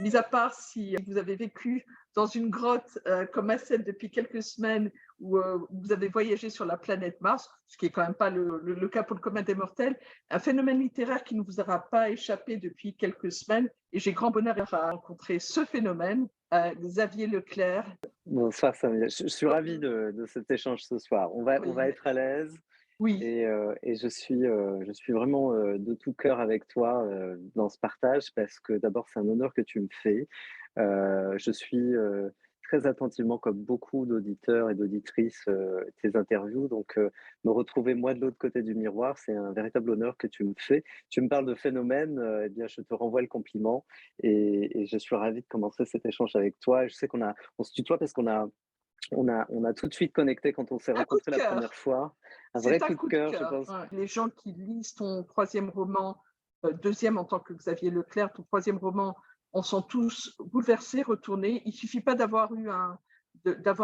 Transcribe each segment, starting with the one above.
mis à part si vous avez vécu dans une grotte comme à celle depuis quelques semaines où vous avez voyagé sur la planète Mars, ce qui est quand même pas le cas pour le commun des mortels, un phénomène littéraire qui ne vous aura pas échappé depuis quelques semaines. Et j'ai grand bonheur à rencontrer ce phénomène, Xavier Leclerc. Bonsoir Samia, je suis ravi de cet échange ce soir. On va Oui, être à l'aise oui, et je suis vraiment de tout cœur avec toi dans ce partage parce que d'abord c'est un honneur que tu me fais. Je suis très attentivement, comme beaucoup d'auditeurs et d'auditrices, tes interviews. Donc, me retrouver moi de l'autre côté du miroir, c'est un véritable honneur que tu me fais. Tu me parles de phénomène, eh bien, je te renvoie le compliment et je suis ravi de commencer cet échange avec toi. Je sais on se tutoie parce qu'on a tout de suite connecté quand on s'est un coup de rencontrés la première cœur. fois. Un vrai C'est un coup de coup de cœur, je cœur. pense. Ouais. Les gens qui lisent ton troisième roman, deuxième en tant que Xavier Leclerc, ton troisième roman, on sont tous bouleversés, retournés. Il ne suffit pas d'avoir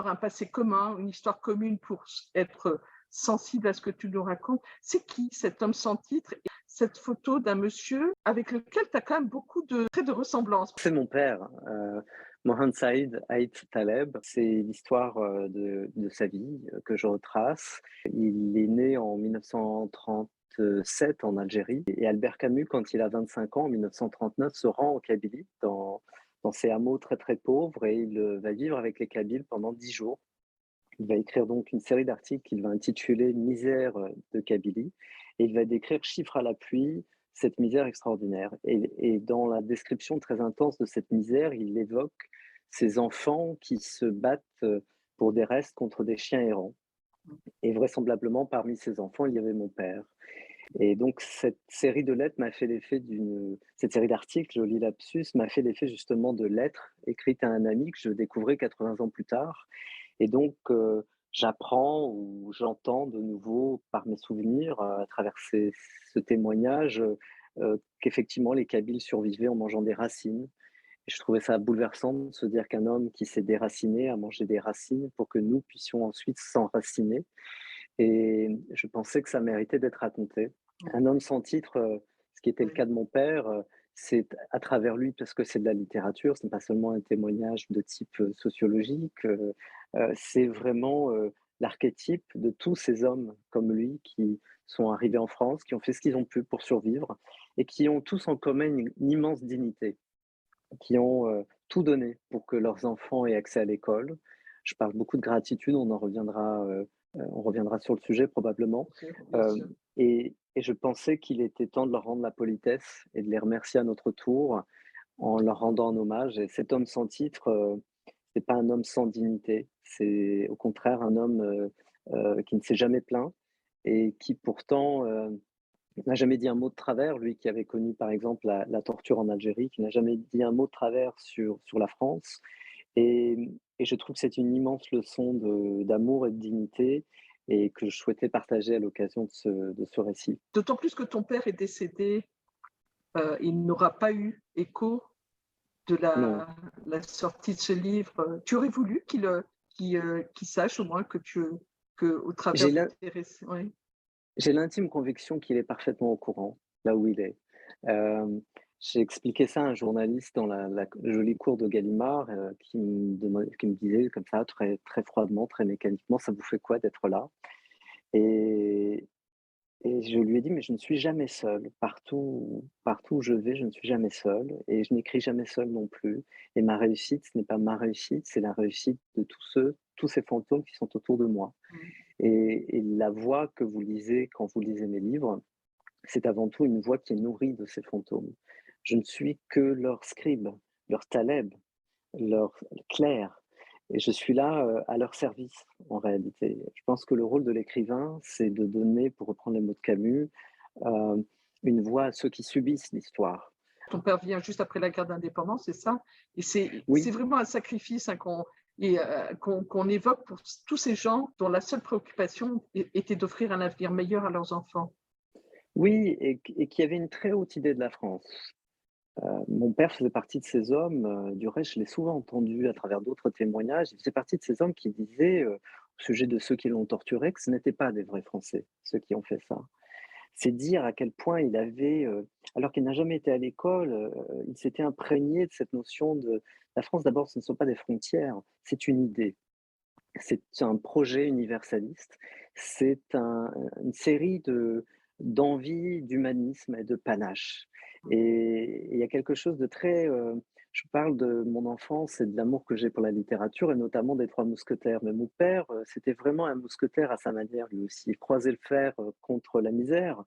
un passé commun, une histoire commune pour être sensible à ce que tu nous racontes. C'est qui cet homme sans titre et cette photo d'un monsieur avec lequel tu as quand même beaucoup de traits de ressemblance? C'est mon père, Mohan Saïd Ait Taleb. C'est l'histoire de sa vie que je retrace. Il est né en 1937 en Algérie et Albert Camus, quand il a 25 ans, en 1939, se rend en Kabylie, dans ces hameaux très très pauvres et il va vivre avec les Kabyles pendant 10 jours. Il va écrire donc une série d'articles qu'il va intituler Misère de Kabylie et il va décrire chiffre à l'appui cette misère extraordinaire. Et dans la description très intense de cette misère, il évoque ces enfants qui se battent pour des restes contre des chiens errants. Et vraisemblablement, parmi ces enfants, il y avait mon père. Et donc, cette série de lettres m'a fait l'effet cette série d'articles, joli lapsus, m'a fait l'effet justement de lettres écrites à un ami que je découvrais 80 ans plus tard et donc, j'apprends ou j'entends de nouveau par mes souvenirs, à travers ce témoignage, qu'effectivement les Kabyles survivaient en mangeant des racines et je trouvais ça bouleversant de se dire qu'un homme qui s'est déraciné a mangé des racines pour que nous puissions ensuite s'enraciner et je pensais que ça méritait d'être raconté. Un homme sans titre, ce qui était le Oui. cas de mon père, c'est à travers lui, parce que c'est de la littérature, ce n'est pas seulement un témoignage de type sociologique, c'est vraiment l'archétype de tous ces hommes comme lui qui sont arrivés en France, qui ont fait ce qu'ils ont pu pour survivre et qui ont tous en commun une immense dignité, qui ont tout donné pour que leurs enfants aient accès à l'école. Je parle beaucoup de gratitude, on reviendra sur le sujet probablement. Bien Euh, sûr. et je pensais qu'il était temps de leur rendre la politesse et de les remercier à notre tour en leur rendant un hommage. Et cet homme sans titre, c'est pas un homme sans dignité, c'est au contraire un homme qui ne s'est jamais plaint et qui pourtant n'a jamais dit un mot de travers, lui qui avait connu par exemple la torture en Algérie, qui n'a jamais dit un mot de travers sur la France. Et je trouve que c'est une immense leçon d'amour et de dignité et que je souhaitais partager à l'occasion de ce récit. D'autant plus que ton père est décédé, il n'aura pas eu écho de Non, la sortie de ce livre. Tu aurais voulu qu'il sache au moins que au travers j'ai de l'in- tes récits. Oui. j'ai l'intime conviction qu'il est parfaitement au courant, là où il est. Euh, j'ai expliqué ça à un journaliste dans la jolie cour de Gallimard qui me disait comme ça, très, très froidement, très mécaniquement, ça vous fait quoi d'être là? Et, Et je lui ai dit: «Mais je ne suis jamais seul. Partout où je vais, je ne suis jamais seul et je n'écris jamais seul non plus et ma réussite, ce n'est pas ma réussite, c'est la réussite de tous ces fantômes qui sont autour de moi» Mm. et la voix que vous lisez quand vous lisez mes livres, c'est avant tout une voix qui est nourrie de ces fantômes. Je ne suis que leur scribe, leur Taleb, leur clerc et je suis là, à leur service, en réalité. Je pense que le rôle de l'écrivain, c'est de donner, pour reprendre les mots de Camus, heu, une voix à ceux qui subissent l'histoire. Ton père vient juste après la guerre d'indépendance, c'est ça? Et c'est Oui, vraiment un sacrifice hein, qu'on évoque pour tous ces gens dont la seule préoccupation était d'offrir un avenir meilleur à leurs enfants. oui et qui avait une très haute idée de la France. Mon père faisait partie de ces hommes, du reste, je l'ai souvent entendu à travers d'autres témoignages, il faisait partie de ces hommes qui disaient, au sujet de ceux qui l'ont torturé, que ce n'étaient pas des vrais Français, ceux qui ont fait ça. C'est dire à quel point il avait, alors qu'il n'a jamais été à l'école, il s'était imprégné de cette notion de la France d'abord, ce ne sont pas des frontières, c'est une idée. C'est un projet universaliste, c'est une série d'envies, d'humanisme et de panache. Et il y a quelque chose de très, je parle de mon enfance et de l'amour que j'ai pour la littérature et notamment des Trois Mousquetaires. Mais mon père, c'était vraiment un mousquetaire à sa manière lui aussi. Il croisait le fer, contre la misère,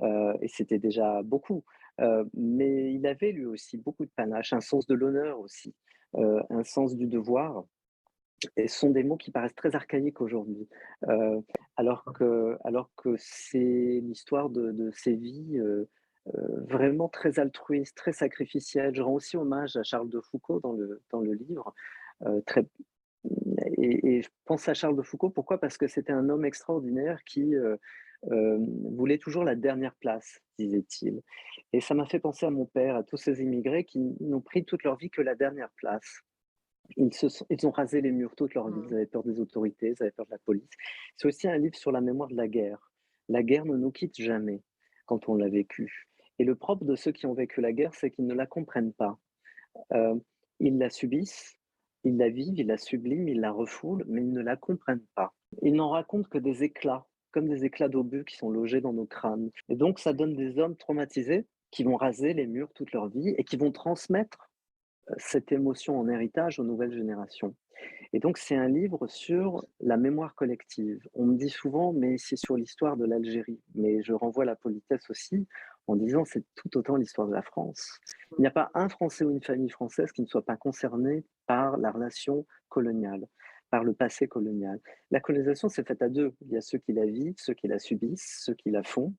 et c'était déjà beaucoup. Mais il avait lui aussi beaucoup de panache, un sens de l'honneur aussi, un sens du devoir. Et ce sont des mots qui paraissent très archaïques aujourd'hui, heu, alors que c'est l'histoire de ces vies, vraiment très altruistes, très sacrificielles. Je rends aussi hommage à Charles de Foucault dans le livre, très et je pense à Charles de Foucault, pourquoi? Parce que c'était un homme extraordinaire qui, voulait toujours la dernière place, disait-il. Et ça m'a fait penser à mon père, à tous ces immigrés qui n'ont pris toute leur vie que la dernière place. Ils ont rasé les murs toute leur vie. Ils Mmh. avaient peur des autorités, ils avaient peur de la police. C'est aussi un livre sur la mémoire de la guerre. La guerre ne nous quitte jamais quand on l'a vécue. Et le propre de ceux qui ont vécu la guerre, c'est qu'ils ne la comprennent pas. Heu, Ils la subissent, ils la vivent, ils la subliment, ils la refoulent, mais ils ne la comprennent pas. Ils n'en racontent que des éclats, comme des éclats d'obus qui sont logés dans nos crânes. Et donc ça donne des hommes traumatisés qui vont raser les murs toute leur vie et qui vont transmettre, cette émotion en héritage aux nouvelles générations. Et donc, c'est un livre sur la mémoire collective. On me dit souvent, mais c'est sur l'histoire de l'Algérie. Mais je renvoie la politesse aussi en disant, c'est tout autant l'histoire de la France. Il n'y a pas un Français ou une famille française qui ne soit pas concerné par la relation coloniale, par le passé colonial. La colonisation, c'est fait à deux. Il y a ceux qui la vivent, ceux qui la subissent, ceux qui la font,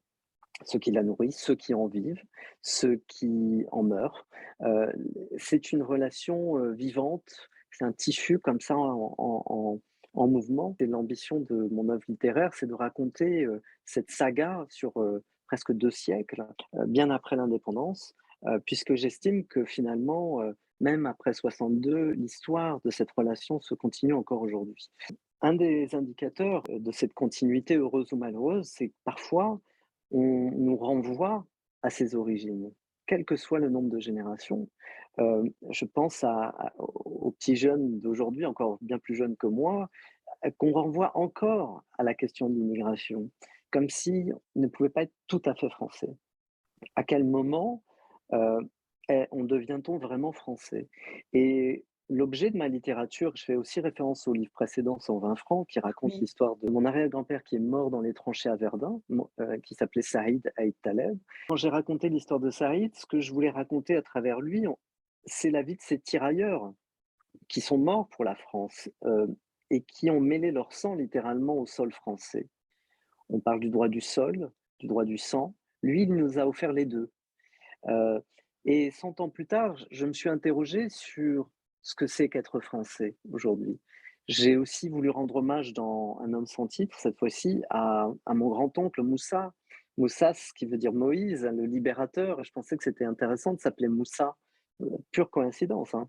ceux qui la nourrissent, ceux qui en vivent, ceux qui en meurent. Heu, c'est une relation, vivante, c'est un tissu comme ça en mouvement. Et l'ambition de mon œuvre littéraire, c'est de raconter, cette saga sur, presque 2 siècles, bien après l'indépendance, puisque j'estime que finalement, même après 62, l'histoire de cette relation se continue encore aujourd'hui. Un des indicateurs, de cette continuité heureuse ou malheureuse, c'est que parfois, on nous renvoie à ses origines, quel que soit le nombre de générations. Je pense aux petits jeunes d'aujourd'hui, encore bien plus jeunes que moi, qu'on renvoie encore à la question de l'immigration, comme si on ne pouvait pas être tout à fait français. À quel moment, heu, on devient-on vraiment français? Et l'objet de ma littérature, je fais aussi référence au livre précédent, 120 francs, qui raconte Oui. l'histoire de mon arrière-grand-père qui est mort dans les tranchées à Verdun, qui s'appelait Saïd Aït Taleb. Quand j'ai raconté l'histoire de Saïd, ce que je voulais raconter à travers lui, c'est la vie de ces tirailleurs qui sont morts pour la France, et qui ont mêlé leur sang littéralement au sol français. On parle du droit du sol, du droit du sang. Lui, il nous a offert les 2. Heu et 100 ans plus tard, je me suis interrogé sur ce que c'est qu'être français aujourd'hui. J'ai aussi voulu rendre hommage dans Un homme sans titre, cette fois-ci, à mon grand-oncle Moussa. Moussa, ce qui veut dire Moïse, le libérateur. Je pensais que c'était intéressant de s'appeler Moussa, pure coïncidence, hein.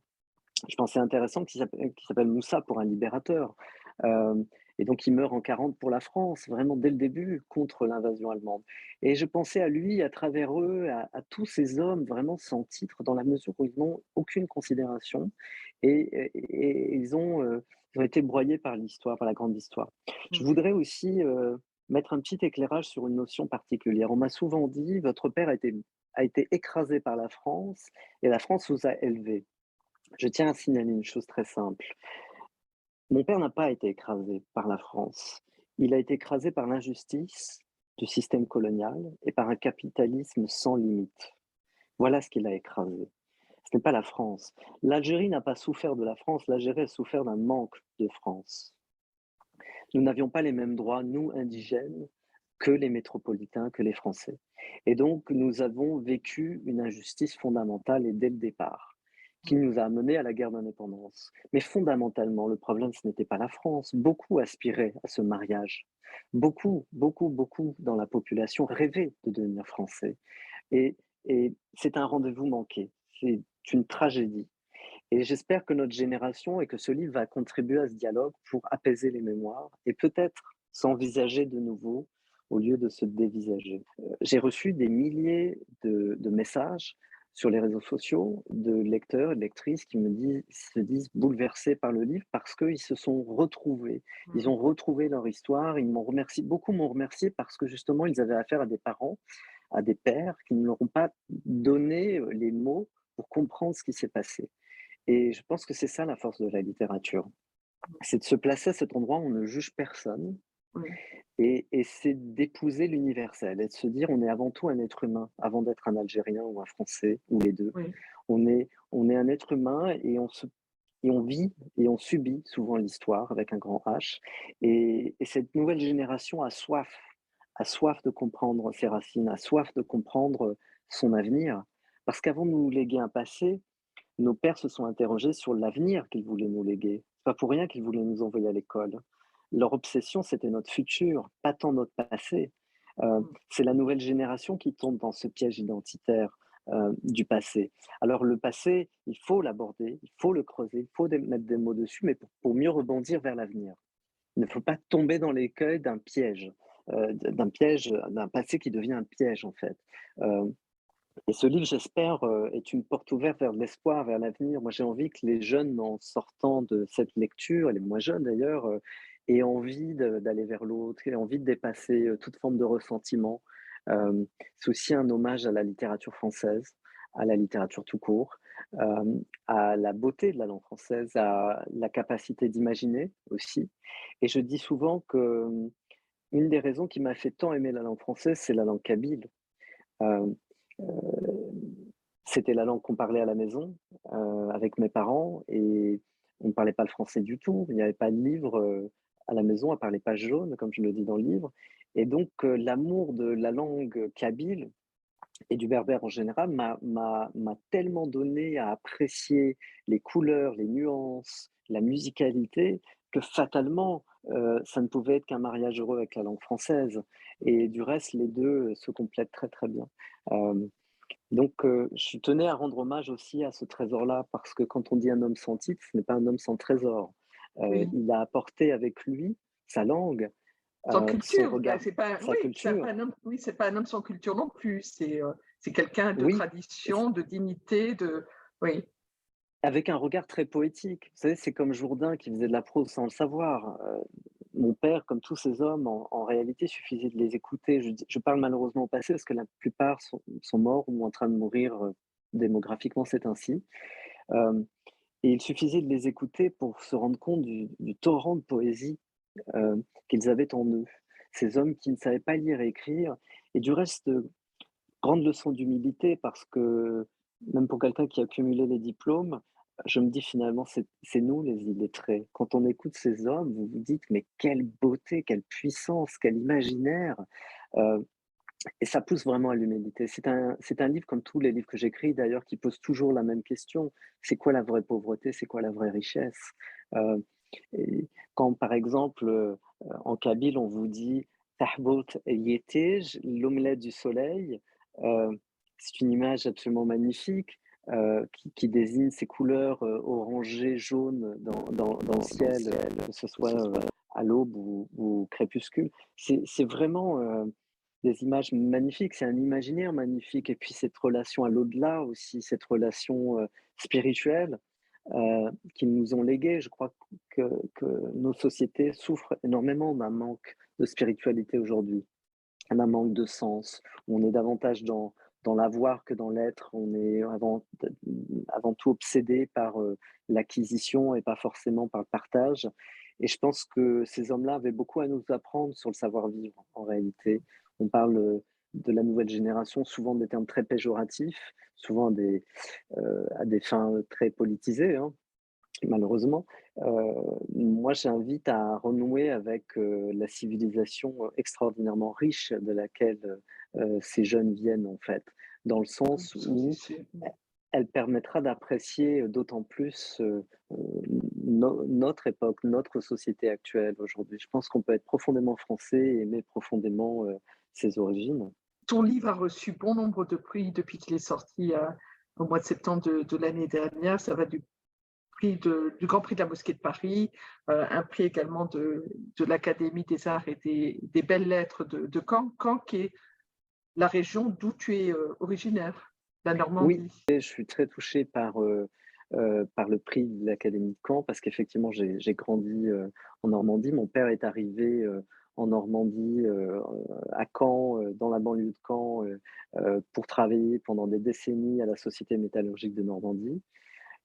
Je pensais intéressant qu'il s'appelle Moussa pour un libérateur. Hem et donc il meurt en 40 pour la France, vraiment dès le début, contre l'invasion allemande. Et je pensais à lui, à travers eux, à tous ces hommes vraiment sans titre, dans la mesure où ils n'ont aucune considération et ils ont été broyés par l'histoire, par la grande histoire. Je Mmh. voudrais aussi, mettre un petit éclairage sur une notion particulière. On m'a souvent dit: «Votre père a été écrasé par la France et la France vous a élevé». Je tiens à signaler une chose très simple. Mon père n'a pas été écrasé par la France. Il a été écrasé par l'injustice du système colonial et par un capitalisme sans limite. Voilà ce qu'il a écrasé. Ce n'est pas la France. L'Algérie n'a pas souffert de la France, l'Algérie a souffert d'un manque de France. Nous n'avions pas les mêmes droits, nous, indigènes, que les métropolitains, que les Français. Et donc, nous avons vécu une injustice fondamentale et dès le départ, qui nous a amenés à la guerre d'indépendance. Mais fondamentalement, le problème, ce n'était pas la France. Beaucoup aspiraient à ce mariage. Beaucoup, beaucoup, beaucoup dans la population rêvaient de devenir français. Et, et c'est un rendez-vous manqué. C'est une tragédie. Et j'espère que notre génération et que ce livre va contribuer à ce dialogue pour apaiser les mémoires et peut-être s'envisager de nouveau au lieu de se dévisager. J'ai reçu des milliers de messages sur les réseaux sociaux de lecteurs et de lectrices qui se disent bouleversés par le livre parce qu'ils se sont retrouvés. Ils Mmh. ont retrouvé leur histoire. Ils m'ont remercié, beaucoup m'ont remercié parce que justement, ils avaient affaire à des parents, à des pères qui ne leur ont pas donné les mots pour comprendre ce qui s'est passé. Et je pense que c'est ça la force de la littérature. C'est de se placer à cet endroit où on ne juge personne Oui, et c'est d'épouser l'universel et de se dire on est avant tout un être humain avant d'être un Algérien ou un Français ou les deux. oui. On est un être humain et on vit et on subit souvent l'histoire avec un grand H. Et cette nouvelle génération a soif de comprendre ses racines, a soif de comprendre son avenir. Parce qu'avant de nous léguer un passé, nos pères se sont interrogés sur l'avenir qu'ils voulaient nous léguer. C'est pas pour rien qu'ils voulaient nous envoyer à l'école. Leur obsession, c'était notre futur, pas tant notre passé. Mmh. C'est la nouvelle génération qui tombe dans ce piège identitaire du passé. Alors le passé, il faut l'aborder, il faut le creuser, il faut mettre des mots dessus, mais pour mieux rebondir vers l'avenir. Il ne faut pas tomber dans l'écueil d'un piège, d'un passé qui devient un piège en fait. Euh, et ce livre, j'espère, est une porte ouverte vers l'espoir, vers l'avenir. Moi, j'ai envie que les jeunes, en sortant de cette lecture, les moins jeunes d'ailleurs, aient envie d'aller vers l'autre, aient envie de dépasser toute forme de ressentiment. C'est aussi un hommage à la littérature française, à la littérature tout court, à la beauté de la langue française, à la capacité d'imaginer aussi. Et je dis souvent que une des raisons qui m'a fait tant aimer la langue française, c'est la langue kabyle. Euh, euh, C'était la langue qu'on parlait à la maison avec mes parents et on ne parlait pas le français du tout. Il n'y avait pas de livre à la maison à part les pages jaunes, comme je le dis dans le livre. Et donc, l'amour de la langue kabyle et du berbère en général m'a tellement donné à apprécier les couleurs, les nuances, la musicalité, que fatalement, ça ne pouvait être qu'un mariage heureux avec la langue française. Et du reste, les deux se complètent très très bien. Euh, donc, je tenais à rendre hommage aussi à ce trésor-là, parce que quand on dit un homme sans titre, ce n'est pas un homme sans trésor. Oui. Il a apporté avec lui sa langue, Sans son culture, regard, c'est pas, sa oui, c'est culture. pas un homme, oui, c'est pas un homme sans culture non plus. C'est quelqu'un de Oui, et tradition, de dignité, oui, avec un regard très poétique. Vous savez, c'est comme Jourdain qui faisait de la prose sans le savoir. Mon père, comme tous ces hommes, en réalité, il suffisait de les écouter. Je parle malheureusement au passé parce que la plupart sont morts ou en train de mourir démographiquement, c'est ainsi. Euh, Et il suffisait de les écouter pour se rendre compte du torrent de poésie qu'ils avaient en eux. Ces hommes qui ne savaient pas lire et écrire. Et du reste, grande leçon d'humilité parce que même pour quelqu'un qui a cumulé les diplômes, je me dis finalement, c'est nous les illettrés. Quand on écoute ces hommes, vous vous dites, mais quelle beauté, quelle puissance, quel imaginaire. Euh, et ça pousse vraiment à l'humilité. C'est un livre, comme tous les livres que j'écris d'ailleurs, qui pose toujours la même question. C'est quoi la vraie pauvreté? C'est quoi la vraie richesse? Euh, et quand, par exemple, en kabyle, on vous dit Tahbout Yetej, l'omelette du soleil, euh, c'est une image absolument magnifique qui désigne ces couleurs orangées, jaunes dans le ciel, que ce soit à l'aube ou au crépuscule. C'est vraiment des images magnifiques, c'est un imaginaire magnifique. Et puis cette relation à l'au-delà aussi, cette relation spirituelle qu'ils nous ont léguée. Je crois que, que nos sociétés souffrent énormément d'un manque de spiritualité aujourd'hui, d'un manque de sens. On est davantage dans l'avoir que dans l'être. On est avant tout obsédé par l'acquisition et pas forcément par le partage. Et je pense que ces hommes-là avaient beaucoup à nous apprendre sur le savoir-vivre, en réalité. On parle de la nouvelle génération, souvent des termes très péjoratifs, souvent à des fins très politisées, hein, malheureusement. Moi, j'invite à renouer avec la civilisation extraordinairement riche de laquelle ces jeunes viennent, en fait, dans le sens ça c'est où sûr. elle permettra d'apprécier d'autant plus notre époque, notre société actuelle aujourd'hui. Je pense qu'on peut être profondément français et aimer profondément ses origines. Ton livre a reçu bon nombre de prix depuis qu'il est sorti au mois de septembre de l'année dernière. Ça va du du Grand Prix de la Mosquée de Paris, un prix également de l'Académie des Arts et des Belles Lettres de Caen. Caen, qui est la région d'où tu es originaire, la Oui, Normandie. et je suis très touché par le prix de l'Académie de Caen parce qu'effectivement, j'ai grandi, en Normandie. Mon père est arrivé, en Normandie, à Caen, dans la banlieue de Caen, pour travailler pendant des décennies à la Société métallurgique de Normandie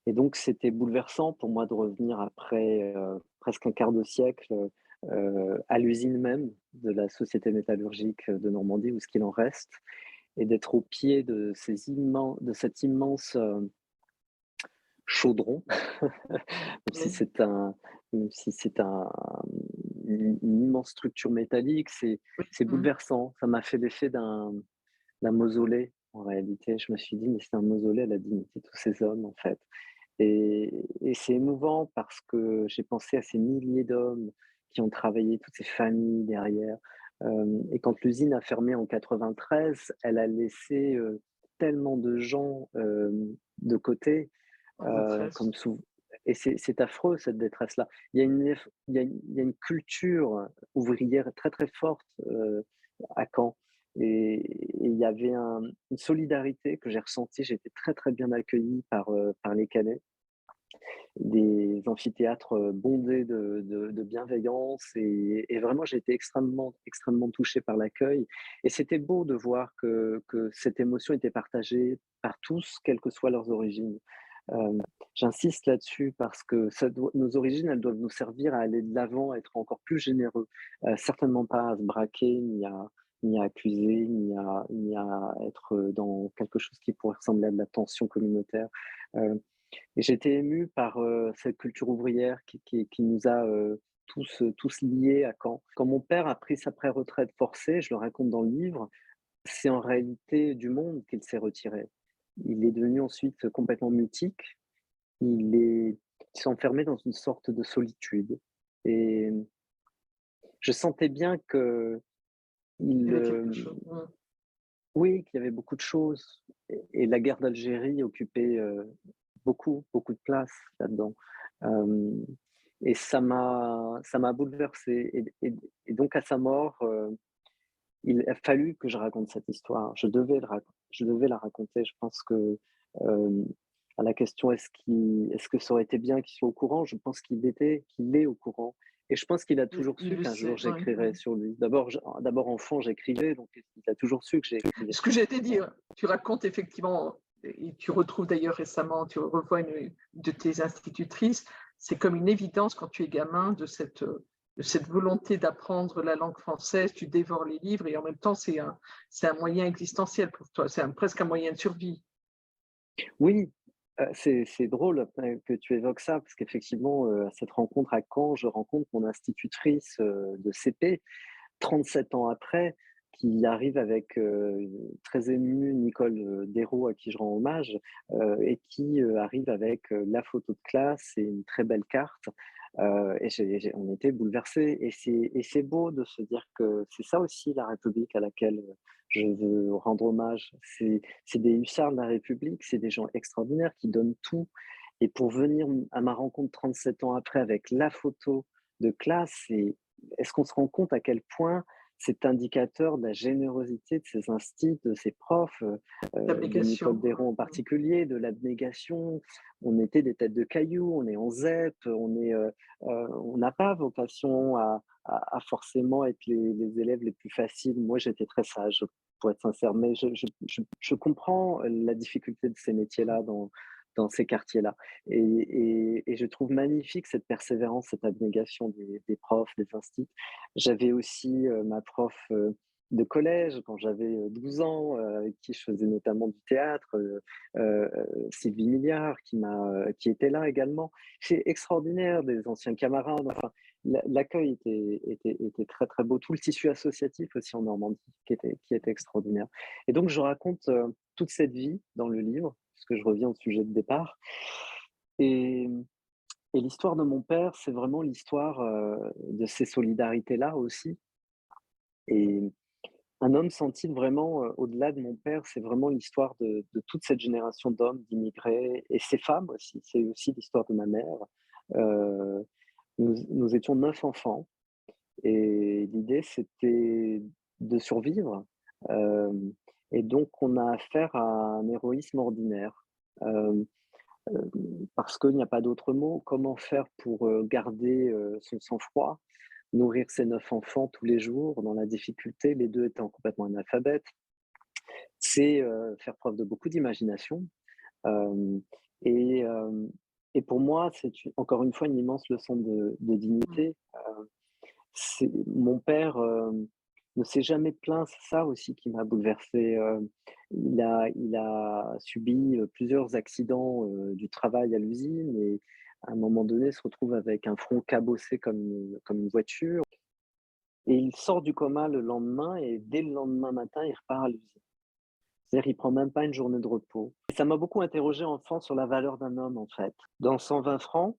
et donc c'était bouleversant pour moi de revenir après, presque un quart de siècle, à l'usine même de la Société métallurgique de Normandie, ou ce qu'il en reste, et d'être au pied de cet immense, chaudron, même si Oui. c'est un même si c'est un une immense structure métallique, Oui. c'est bouleversant. Ça m'a fait l'effet d'un mausolée, en réalité. Je me suis dit: «Mais c'est un mausolée à la dignité de tous ces hommes, en fait». Et c'est émouvant parce que j'ai pensé à ces milliers d'hommes qui ont travaillé, toutes ces familles derrière. Et quand l'usine a fermé en 93, elle a laissé, tellement de gens, de côté, En détresse. comme sou et c'est affreux cette détresse-là. Il y a une culture ouvrière très, très forte, à Caen, et il y avait une solidarité que j'ai ressentie. J'ai été très, très bien accueilli par les Caennais, des amphithéâtres, bondés de bienveillance, et vraiment j'ai été extrêmement, extrêmement touché par l'accueil, et c'était beau de voir que cette émotion était partagée par tous, quelles que soient leurs origines. J'insiste là-dessus parce que nos origines, elles doivent nous servir à aller de l'avant, à être encore plus généreux, certainement pas à se braquer, ni à accuser, ni à être, dans quelque chose qui pourrait ressembler à de la tension communautaire. Heu et j'ai été ému par, cette culture ouvrière qui nous a, tous liés à Caen. Quand mon père a pris sa pré-retraite forcée, je le raconte dans le livre, c'est en réalité du monde qu'il s'est retiré. Il est devenu ensuite complètement mutique. Il s'est enfermé dans une sorte de solitude, et je sentais bien qu'il, Il y avait quelque chose. oui, qu'il y avait beaucoup de choses, et la guerre d'Algérie occupait, beaucoup, beaucoup de place là-dedans. Hem et ça m'a bouleversé, et donc à sa mort, il a fallu que je raconte cette histoire. Je devais la raconter. Je pense que, hem, à la question: «Est-ce que ça aurait été bien qu'il soit au courant?» Je pense qu'il est au courant, et je pense qu'il a toujours Il su le qu'un jour sait, oui, oui. j'écrirais sur lui. D'abord enfant, j'écrivais, donc il a toujours su que j'écrivais. Ce que j'allais dire, tu racontes effectivement, et tu retrouves d'ailleurs récemment, tu revois une de tes institutrices, c'est comme une évidence quand tu es gamin de cette volonté d'apprendre la langue française, tu dévores les livres et en même temps c'est un moyen existentiel pour toi, presque un moyen de survie. Oui, c'est drôle, que tu évoques ça parce qu'effectivement, à cette rencontre à Caen, je rencontre mon institutrice, de CP, 37 ans après, qui arrive avec, très émue, Nicole, Dérault, à qui je rends hommage, et qui, arrive avec, la photo de classe et une très belle carte, et on était bouleversés, et c'est beau de se dire que c'est ça aussi la République à laquelle, je veux rendre hommage. C'est des hussards de la République, c'est des gens extraordinaires qui donnent tout, et pour venir à ma rencontre 37 ans après avec la photo de classe, est-ce qu'on se rend compte à quel point c'est indicateur de la générosité de ces instituts, de ces profs, de Nicole D'abnégation. Dérault en particulier, de l'abnégation. On était des têtes de cailloux, on est en ZEP, on n'a pas vocation à forcément être les élèves les plus faciles. Moi, j'étais très sage, pour être sincère, mais je comprends la difficulté de ces métiers-là dans ces quartiers-là. Et je trouve magnifique cette persévérance, cette abnégation des profs, des instituts. J'avais aussi, ma prof, de collège quand j'avais, 12 ans, avec qui je faisais notamment du théâtre, Sylvie Milliard qui était là également. C'est extraordinaire, des anciens camarades, enfin, l'accueil était très, très beau. Tout le tissu associatif aussi en Normandie qui était extraordinaire, et donc je raconte, toute cette vie dans le livre, puisque je reviens au sujet de départ, et l'histoire de mon père, c'est vraiment l'histoire, de ces solidarités-là aussi, et Un homme senti vraiment, au-delà de mon père, c'est vraiment l'histoire de toute cette génération d'hommes, d'immigrés et ces femmes aussi. C'est aussi l'histoire de ma mère. Heu, nous étions 9 enfants et l'idée, c'était de survivre, hem et donc on a affaire à un héroïsme ordinaire, hem, parce qu'il n'y a pas d'autre mot. Comment faire pour, garder, son sang-froid, nourrir ses 9 enfants tous les jours dans la difficulté, les 2 étant complètement analphabètes? C'est, faire preuve de beaucoup d'imagination, hem et hem et pour moi, c'est u encore une fois une immense leçon de Mmh. dignité. C'est mon père, ne s'est jamais plaint, c'est ça aussi qui m'a bouleversé, il a subi, plusieurs accidents, du travail à l'usine et à un moment donné se retrouve avec un front cabossé comme une voiture et il sort du coma le lendemain et dès le lendemain matin, il repart à l'usine. C'est-à-dire il prend même pas une journée de repos. Et ça m'a beaucoup interrogé enfant sur la valeur d'un homme, en fait. Dans 120 francs,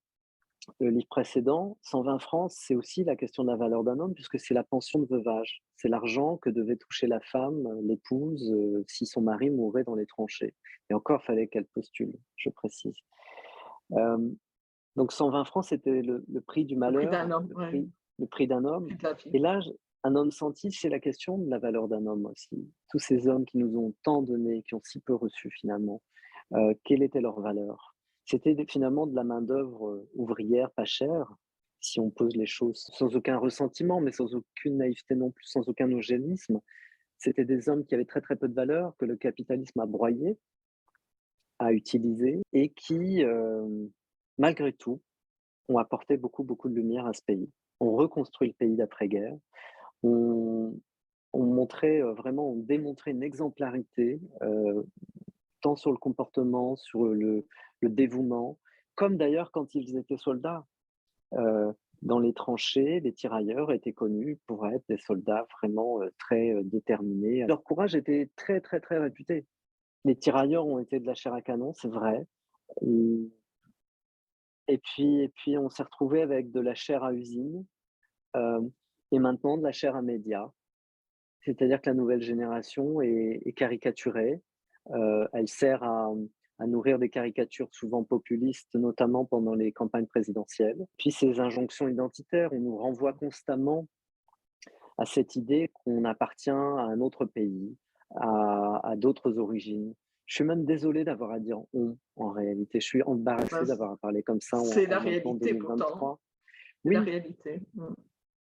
le livre précédent, 120 francs, c'est aussi la question de la valeur d'un homme puisque c'est la pension de veuvage. C'est l'argent que devait toucher la femme, l'épouse, si son mari mourait dans les tranchées. Et encore fallait qu'elle postule, je précise. Hem, donc 120 francs, c'était le prix du Le prix d'un malheur, homme, le ouais, prix le prix d'un le homme. prix de la vie. Et là, un homme senti, c'est la question de la valeur d'un homme aussi. Tous ces hommes qui nous ont tant donné, qui ont si peu reçu finalement, quelle était leur valeur? C'était finalement de la main-d'œuvre ouvrière pas chère, si on pose les choses sans aucun ressentiment, mais sans aucune naïveté non plus, sans aucun eugénisme. C'était des hommes qui avaient très très peu de valeur, que le capitalisme a broyé, a utilisé et qui, malgré tout, ont apporté beaucoup, beaucoup de lumière à ce pays. On reconstruit le pays d'après-guerre. On, on montrait vraiment, on démontrait une exemplarité, tant sur le comportement, sur le dévouement, comme d'ailleurs quand ils étaient soldats. Dans les tranchées, les tirailleurs étaient connus pour être des soldats vraiment très déterminés. Leur courage était très, très, très réputé. Les tirailleurs ont été de la chair à canon, c'est vrai. Et, et puis, on s'est retrouvé avec de la chair à usine euh, et maintenant de la chair à médias. C'est-à-dire que la nouvelle génération est caricaturée. Elle sert à nourrir des caricatures souvent populistes, notamment pendant les campagnes présidentielles. Puis ces injonctions identitaires, on nous renvoie constamment à cette idée qu'on appartient à un autre pays, à d'autres origines. Je suis même désolé d'avoir à dire «on» en réalité. Je suis Bah, embarrassé d'avoir à parler comme ça c'est en la maintenant réalité pourtant, 2023. c'est la Oui, réalité. Mmh.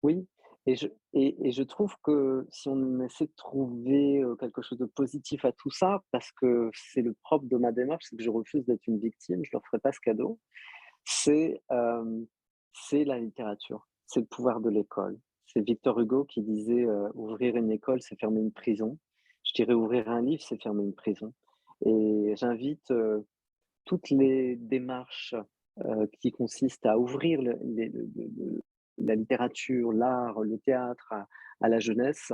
oui, et je trouve que si on essaie de trouver, quelque chose de positif à tout ça, parce que c'est le propre de ma démarche, c'est que je refuse d'être une victime, je leur ferai pas ce cadeau, c'est, c'est la littérature, c'est le pouvoir de l'école. C'est Victor Hugo qui disait, «Ouvrir une école, c'est fermer une prison». Je dirais: «Ouvrir un livre, c'est fermer une prison» et j'invite, toutes les démarches, qui consistent à ouvrir la littérature, l'art, le théâtre à la jeunesse,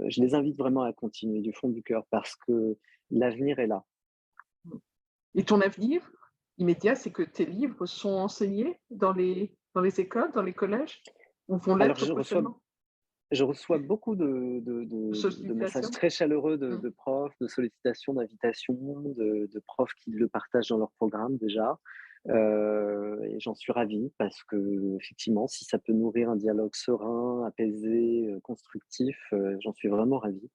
je les invite vraiment à continuer du fond du cœur parce que l'avenir est là. Et ton avenir immédiat, c'est que tes livres sont enseignés dans les écoles, dans les collèges? Ou vont Alors l'être prochainement? je reçois beaucoup de messages Sollicitation? très chaleureux de Mmh. de profs, de sollicitations, d'invitations, de profs qui le partagent dans leur programme déjà, et j'en suis ravi parce qu'effectivement, si ça peut nourrir un dialogue serein, apaisé, constructif, j'en suis vraiment ravi.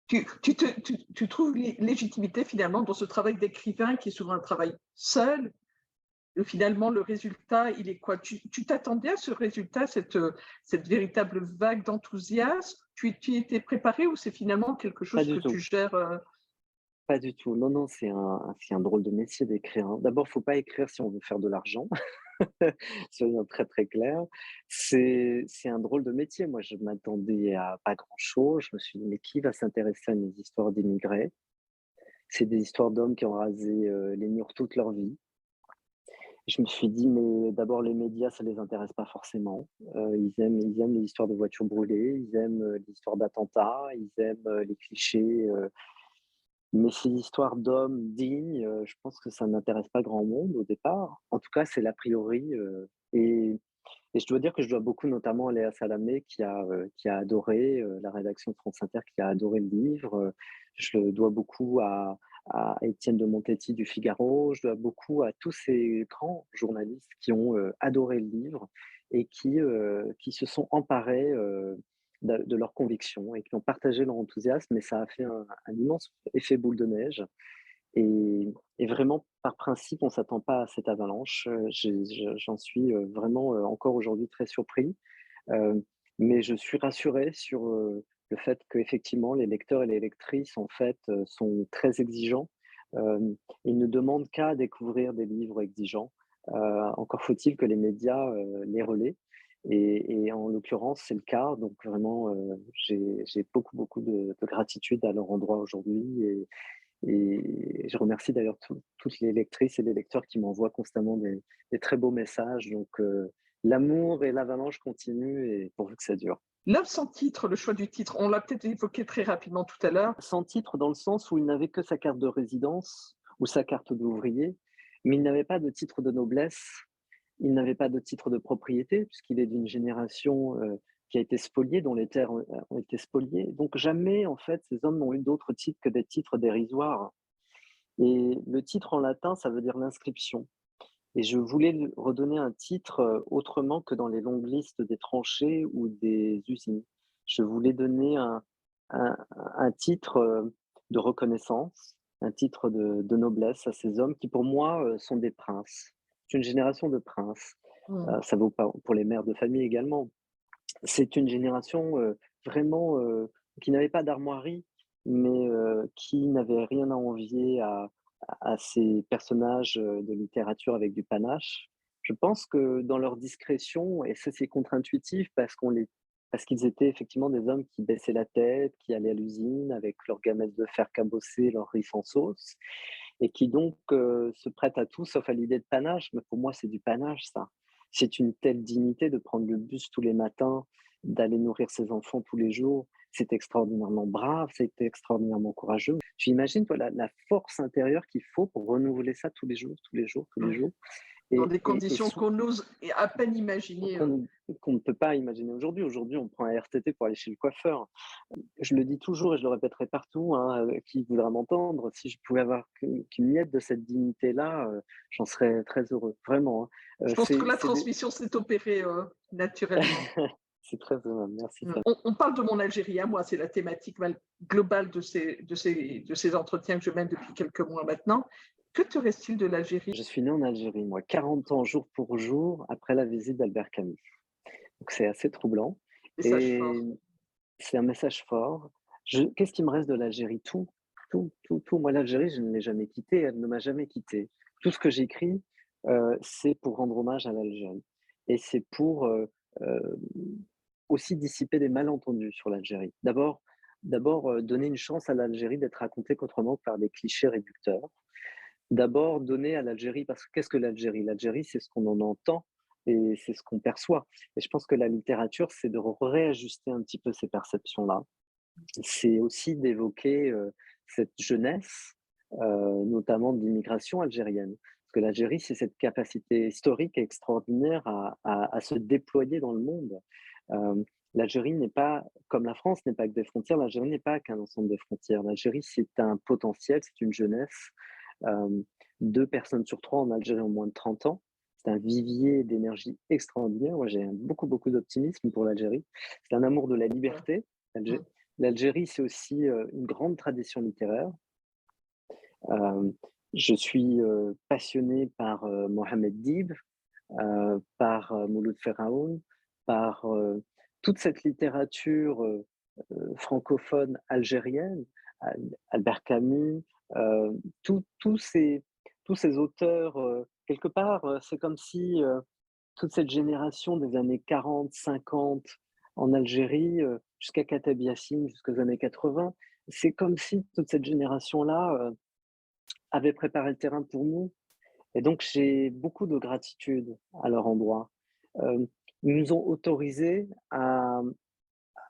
Tu trouves légitimité finalement dans ce travail d'écrivain qui est souvent un travail seul. Finalement, le résultat, il est quoi? Tu t'attendais à ce résultat, cette véritable vague d'enthousiasme? Tu y étais préparé ou c'est finalement quelque Pas chose que du tu tout. gères? Pas du tout. Non, non, c'est un drôle de métier d'écrire, hein. D'abord, faut pas écrire si on veut faire de l'argent, soyons très, très clairs. C'est un drôle de métier. Moi, je m'attendais à pas grand-chose. Je me suis dit: «Mais qui va s'intéresser à mes histoires d'immigrés?» C'est des histoires d'hommes qui ont rasé, les murs toute leur vie. Je me suis dit: «Mais d'abord, les médias, ça les intéresse pas forcément». Ils aiment les histoires de voitures brûlées, ils aiment, les histoires d'attentats, ils aiment, les clichés, mais ces histoires d'hommes dignes, je pense que ça n'intéresse pas grand monde au départ. En tout cas, c'est l'a priori, et Et je dois dire que je dois beaucoup notamment à Léa Salamé qui a adoré, la rédaction de France Inter qui a adoré le livre. Je le dois beaucoup à Étienne de Montetti du Figaro. Je dois beaucoup à tous ces grands journalistes qui ont, adoré le livre et qui se sont emparés, de leurs convictions et qui ont partagé leur enthousiasme et ça a fait un immense effet boule de neige. Et vraiment, par principe, on ne s'attend pas à cette avalanche. J'en suis vraiment encore aujourd'hui très surpris. Euh, mais je suis rassuré sur le fait qu'effectivement, les lecteurs et les lectrices, en fait, sont très exigeants. Euh, Ils ne demandent qu'à découvrir des livres exigeants. Encore faut-il que les médias les relaient. Et en l'occurrence, c'est le cas. Donc vraiment, j'ai beaucoup, beaucoup de gratitude à leur endroit aujourd'hui. Et je remercie d'ailleurs toutes les lectrices et les lecteurs qui m'envoient constamment des très beaux messages. Donc, l'amour et l'avalanche continuent et pourvu que ça dure. L'œuvre sans titre, le choix du titre, on l'a peut-être évoqué très rapidement tout à l'heure. Sans titre dans le sens où il n'avait que sa carte de résidence ou sa carte d'ouvrier, mais il n'avait pas de titre de noblesse, il n'avait pas de titre de propriété puisqu'il est d'une génération qui a été spoliée, dont les terres ont été spoliées. Donc jamais, en fait, ces hommes n'ont eu d'autres titres que des titres dérisoires. Et le titre en latin, ça veut dire l'inscription. Et je voulais redonner un titre autrement que dans les longues listes des tranchées ou des usines. Je voulais donner un, un titre de reconnaissance, un titre de noblesse à ces hommes qui, pour moi, sont des princes. C'est une génération de princes. Ça vaut pas pour les mères de famille également. C'est une génération vraiment qui n'avait pas d'armoirie, mais qui n'avait rien à envier à ces personnages de littérature avec du panache. Je pense que dans leur discrétion, et ça c'est contre-intuitif parce qu'ils étaient effectivement des hommes qui baissaient la tête, qui allaient à l'usine avec leurs gamelles de fer cabossées, leurs riz en sauce, et qui donc se prêtent à tout sauf à l'idée de panache. Mais pour moi, c'est du panache, ça. C'est une telle dignité de prendre le bus tous les matins, d'aller nourrir ses enfants tous les jours. C'est extraordinairement brave, c'est extraordinairement courageux. Tu imagines, toi, la force intérieure qu'il faut pour renouveler ça tous les jours, tous les jours, tous les jours. Dans Et, des et, et conditions qu'on ose à peine imaginer. qu'on ne peut pas imaginer aujourd'hui. Aujourd'hui, on prend un RTT pour aller chez le coiffeur. Je le dis toujours et je le répéterai partout, hein, qui voudra m'entendre, si je pouvais avoir qu'une miette de cette dignité-là, j'en serais très heureux, vraiment. Hein. Je pense que la transmission s'est opérée naturellement. C'est très heureux, merci. On parle de mon Algérie à moi, c'est la thématique globale de ces entretiens que je mène depuis quelques mois maintenant. Que te reste-t-il de l'Algérie? Je suis né en Algérie, moi, 40 ans jour pour jour après la visite d'Albert Camus. Donc c'est assez troublant. Message fort. C'est un message fort. Qu'est-ce qui me reste de l'Algérie? Tout, tout, tout, tout. Moi, l'Algérie, je ne l'ai jamais quittée, elle ne m'a jamais quitté. Tout ce que j'écris, c'est pour rendre hommage à l'Algérie. Et c'est pour aussi dissiper des malentendus sur l'Algérie. D'abord, donner une chance à l'Algérie d'être racontée qu'autrement par des clichés réducteurs. D'abord, donner à l'Algérie, parce que qu'est-ce que l'Algérie? L'Algérie, c'est ce qu'on en entend et c'est ce qu'on perçoit. Et je pense que la littérature, c'est de réajuster un petit peu ces perceptions-là. C'est aussi d'évoquer cette jeunesse, notamment de l'immigration algérienne. Parce que l'Algérie, c'est cette capacité historique extraordinaire à se déployer dans le monde. L'Algérie n'est pas, comme la France n'est pas que des frontières, l'Algérie n'est pas qu'un ensemble de frontières. L'Algérie, c'est un potentiel, c'est une jeunesse. 2 personnes sur 3 en Algérie ont moins de 30 ans. C'est un vivier d'énergie extraordinaire. Moi, j'ai beaucoup, beaucoup d'optimisme pour l'Algérie. C'est un amour de la liberté. L'Algérie, c'est aussi une grande tradition littéraire. Je suis passionné par Mohamed Dib, par Mouloud Ferraoun, par toute cette littérature francophone algérienne, Albert Camus, tous ces auteurs, quelque part, c'est comme si toute cette génération des années 40, 50 en Algérie, jusqu'à Kateb Yassine, jusqu'aux années 80, c'est comme si toute cette génération-là avait préparé le terrain pour nous. Et donc, j'ai beaucoup de gratitude à leur endroit. Ils nous ont autorisés à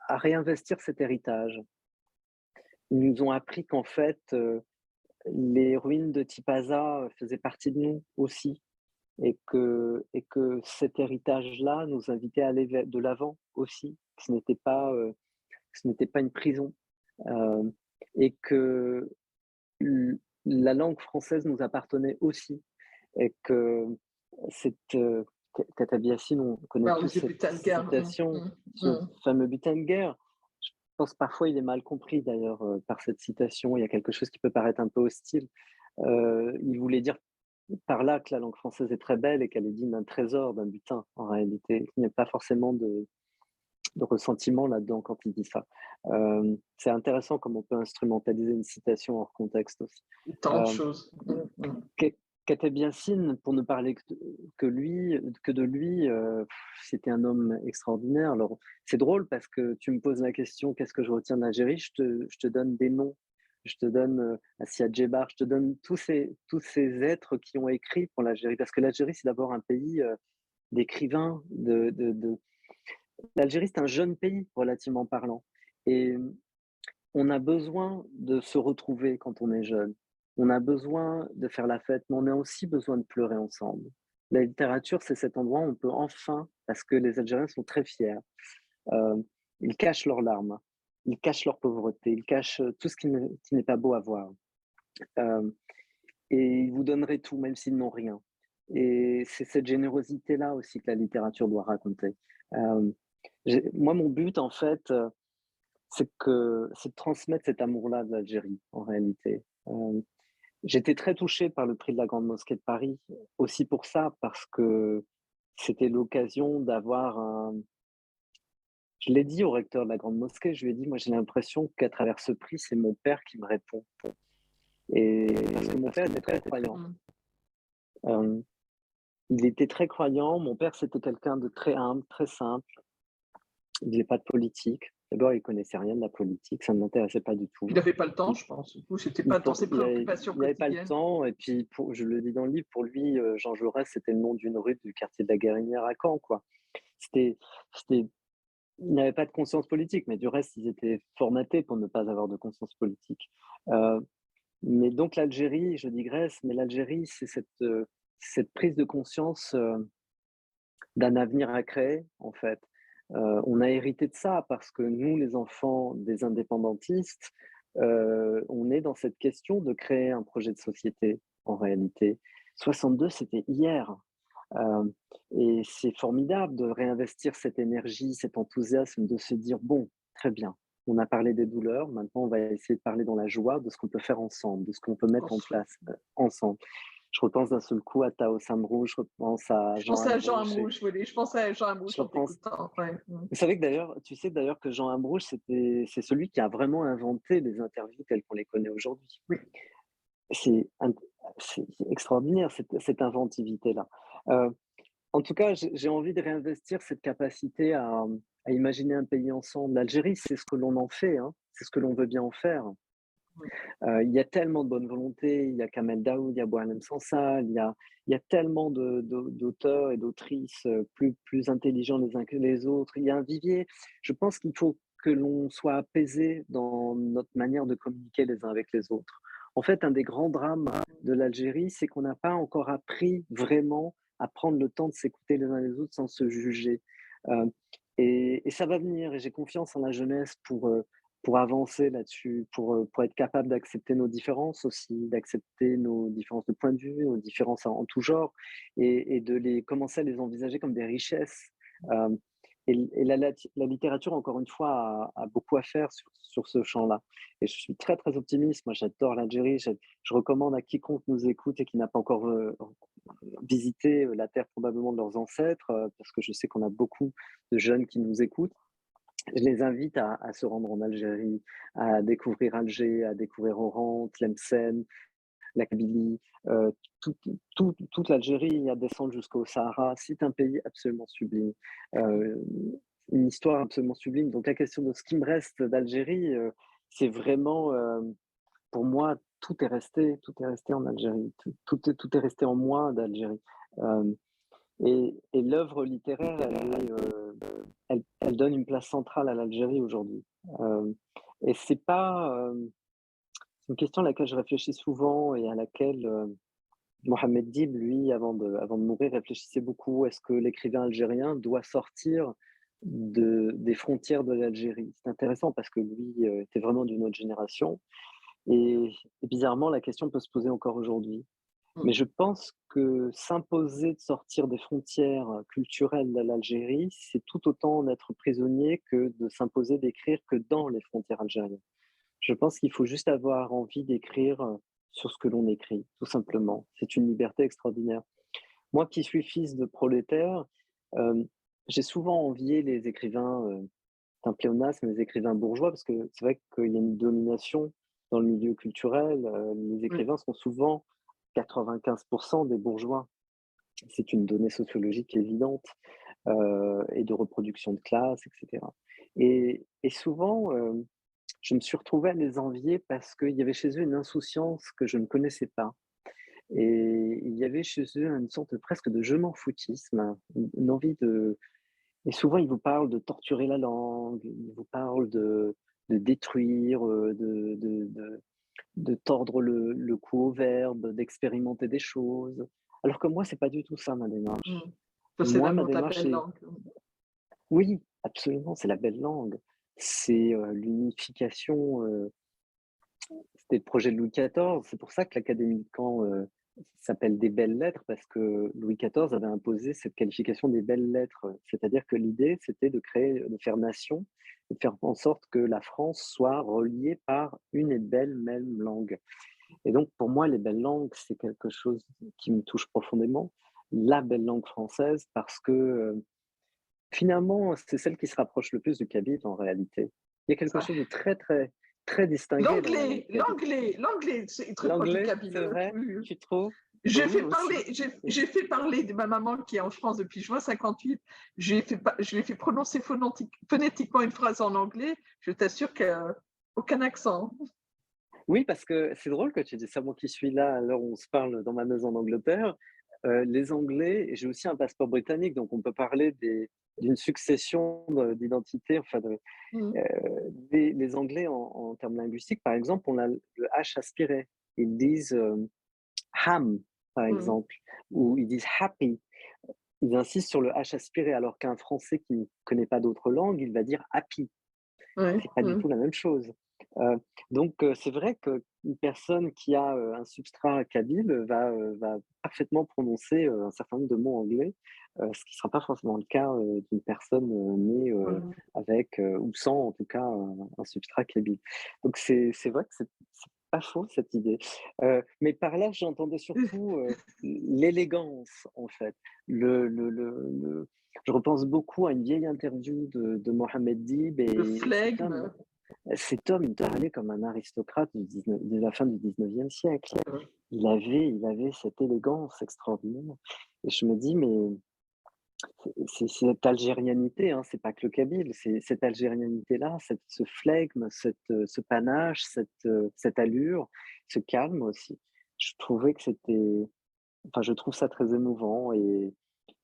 réinvestir cet héritage. Ils nous ont appris qu'en fait, les ruines de Tipaza faisaient partie de nous aussi. et que cet héritage-là nous invitait à aller de l'avant aussi, que ce n'était pas une prison, euh, et que la langue française nous appartenait aussi, et que cette Katav Yassine, on connaît Alors, tous Monsieur cette Butenguer. citation, ce fameux butin de guerre. Je pense parfois il est mal compris d'ailleurs par cette citation. Il y a quelque chose qui peut paraître un peu hostile. Il voulait dire par là que la langue française est très belle et qu'elle est digne d'un trésor, d'un butin, en réalité. Il n'y a pas forcément de ressentiment là-dedans quand il dit ça. C'est intéressant comme on peut instrumentaliser une citation hors contexte aussi. Tant de Euh, choses. Kateb Yassine, pour ne parler que de lui, c'était un homme extraordinaire. Alors, c'est drôle parce que tu me poses la question, qu'est-ce que je retiens de l'Algérie? Je te donne des noms. Je te donne Assia Djebar, je te donne tous ces êtres qui ont écrit pour l'Algérie. Parce que l'Algérie, c'est d'abord un pays d'écrivains. L'Algérie, c'est un jeune pays, relativement parlant. Et on a besoin de se retrouver quand on est jeune. On a besoin de faire la fête, mais on a aussi besoin de pleurer ensemble. La littérature, c'est cet endroit où on peut enfin, parce que les Algériens sont très fiers, euh, ils cachent leurs larmes, ils cachent leur pauvreté, ils cachent tout ce qui n'est pas beau à voir. Euh, et ils vous donneraient tout, même s'ils n'ont rien. Et c'est cette générosité-là aussi que la littérature doit raconter. Euh, Moi, mon but, en fait, c'est de transmettre cet amour-là de l'Algérie, en réalité. J'étais très touché par le prix de la Grande Mosquée de Paris, aussi pour ça, parce que c'était l'occasion d'avoir un... Je l'ai dit au recteur de la Grande Mosquée, je lui ai dit, moi j'ai l'impression qu'à travers ce prix, c'est mon père qui me répond. Et parce que mon père était très croyant. Euh, il était très croyant, mon père c'était quelqu'un de très humble, très simple, il faisait pas de politique. D'abord, il connaissait rien de la politique, ça ne l'intéressait pas du Il tout. n'avait pas le temps, je pense. Du coup, c'était pas dans ses Il préoccupations n'avait pas le quotidiennes. temps, et puis je le dis dans le livre, pour lui, Jean Jaurès, c'était le nom d'une rue du quartier de la Guérinière à Caen, quoi. C'était, c'était, il n'avait pas de conscience politique, mais du reste, ils étaient formatés pour ne pas avoir de conscience politique. Euh, mais donc l'Algérie, je digresse, mais l'Algérie, c'est cette prise de conscience d'un avenir à créer, en fait. On a hérité de ça parce que nous, les enfants des indépendantistes, on est dans cette question de créer un projet de société, en réalité. 62, c'était hier. Euh, et c'est formidable de réinvestir cette énergie, cet enthousiasme, de se dire, bon, très bien, on a parlé des douleurs, maintenant on va essayer de parler dans la joie de ce qu'on peut faire ensemble, de ce qu'on peut mettre en Construit. place ensemble. Je repense d'un seul coup à Tao Samrou, je repense à Je Jean pensais à Jean Amrouche, Amrouche, oui. Je pensais à Jean je Amrouche en repense. t'écoutant. Ouais. Vous savez que d'ailleurs, tu sais d'ailleurs que Jean Amrouche, c'est celui qui a vraiment inventé les interviews telles qu'on les connaît aujourd'hui. Oui. C'est c'est extraordinaire cette inventivité-là. Euh, En tout cas, j'ai envie de réinvestir cette capacité à imaginer un pays ensemble. L'Algérie, c'est ce que l'on en fait, hein. C'est ce que l'on veut bien en faire. Oui. Il y a tellement de bonne volonté, il y a Kamel Daoud, il y a Boualem Sansal, il y a tellement d'auteurs et d'autrices plus intelligents les uns que les autres. Il y a un vivier. Je pense qu'il faut que l'on soit apaisé dans notre manière de communiquer les uns avec les autres. En fait, un des grands drames de l'Algérie, c'est qu'on n'a pas encore appris vraiment à prendre le temps de s'écouter les uns les autres sans se juger. Euh, et ça va venir, et j'ai confiance en la jeunesse pour avancer là-dessus, pour être capable d'accepter nos différences aussi, d'accepter nos différences de point de vue, nos différences en tout genre, et de commencer à les envisager comme des richesses. Euh, et la littérature, encore une fois, a beaucoup à faire sur ce champ-là. Et je suis très, très optimiste. Moi, j'adore l'Algérie. Je recommande à quiconque nous écoute et qui n'a pas encore visité la terre probablement de leurs ancêtres, parce que je sais qu'on a beaucoup de jeunes qui nous écoutent. Je les invite à se rendre en Algérie, à découvrir Alger, à découvrir Oran, Tlemcen, la Kabylie, toute l'Algérie, à descendre jusqu'au Sahara. C'est un pays absolument sublime, euh, une histoire absolument sublime. Donc la question de ce qui me reste d'Algérie, c'est vraiment, pour moi, tout est resté en Algérie, tout est resté en moi d'Algérie. Euh, et l'œuvre littéraire, elle donne une place centrale à l'Algérie aujourd'hui. Et c'est une question à laquelle je réfléchis souvent et à laquelle Mohamed Dib, lui, avant de mourir, réfléchissait beaucoup. Est-ce que l'écrivain algérien doit sortir des frontières de l'Algérie? C'est intéressant parce que lui était vraiment d'une autre génération. Et bizarrement, la question peut se poser encore aujourd'hui. Mais Mm. je pense que s'imposer de sortir des frontières culturelles de l'Algérie, c'est tout autant en être prisonnier que de s'imposer d'écrire que dans les frontières algériennes. Je pense qu'il faut juste avoir envie d'écrire sur ce que l'on écrit, tout simplement. C'est une liberté extraordinaire. Moi qui suis fils de prolétaire, euh, j'ai souvent envié les écrivains, c'est un pléonasme, les écrivains bourgeois, parce que c'est vrai qu'il y a une domination dans le milieu culturel. Les Oui. écrivains sont souvent 95% des bourgeois. C'est une donnée sociologique évidente, et de reproduction de classe, etc. Et souvent, je me suis retrouvé à les envier parce qu'il y avait chez eux une insouciance que je ne connaissais pas. Et il y avait chez eux une sorte presque de je m'en foutisme, hein, une envie de. Et souvent, ils vous parlent de torturer la langue, ils vous parlent de détruire, de tordre le cou au verbe, d'expérimenter des choses. Alors que moi, c'est pas du tout ça ma Mm. démarche. Ça, c'est Moi, ma l'amour de la démarche, belle c'est langue. oui, absolument, c'est la belle langue. C'est l'unification. C'était le projet de Louis XIV. C'est pour ça que l'Académie de Caen s'appelle des belles lettres, parce que Louis XIV avait imposé cette qualification des belles lettres. C'est-à-dire que l'idée, c'était de créer, de faire nation, et de faire en sorte que la France soit reliée par une et belle même langue. Et donc, pour moi, les belles langues, c'est quelque chose qui me touche profondément. La belle langue française, parce que finalement, c'est celle qui se rapproche le plus du kabyle en réalité. Il y a quelque Ça. chose de très, très, très distingué dans la langue kabyle. L'anglais, c'est très proche du L'anglais, kabyle. c'est vrai? Oui, oui. Tu trouves? J'ai Oui, fait aussi. parler, j'ai fait parler de ma maman qui est en France depuis juin 58. Je lui ai fait prononcer phonétiquement une phrase en anglais. Je t'assure qu'aucun accent. Oui, parce que c'est drôle que tu dis ça. Moi qui suis là à l'heure où on se parle dans ma maison d'Angleterre, les Anglais, et j'ai aussi un passeport britannique, donc on peut parler d'une succession d'identités, enfin Mm. les Anglais en termes linguistiques, par exemple, on a le H aspiré. Ils disent ham, par Mm. exemple, ou ils disent happy. Ils insistent sur le H aspiré, alors qu'un Français qui ne connaît pas d'autres langues, il va dire happy. Ouais. C'est pas du Mm. tout la même chose. Donc c'est vrai qu'une personne qui a un substrat kabyle va parfaitement prononcer un certain nombre de mots anglais, ce qui ne sera pas forcément le cas d'une personne née Mm. avec ou sans en tout cas un substrat kabyle. Donc c'est vrai que c'est pas faux cette idée. Mais par là, j'entendais surtout l'élégance en fait. Je repense beaucoup à une vieille interview de Mohamed Dib, Le et flegme. cet homme, il parlait comme un aristocrate de la fin du 19e siècle. Il avait cette élégance extraordinaire. Et je me dis, mais c'est cette algérianité, hein, c'est pas que le kabyle, c'est cette algérianité-là, ce flegme, ce panache, cette allure, ce calme aussi. Je trouvais que c'était, enfin, je trouve ça très émouvant, et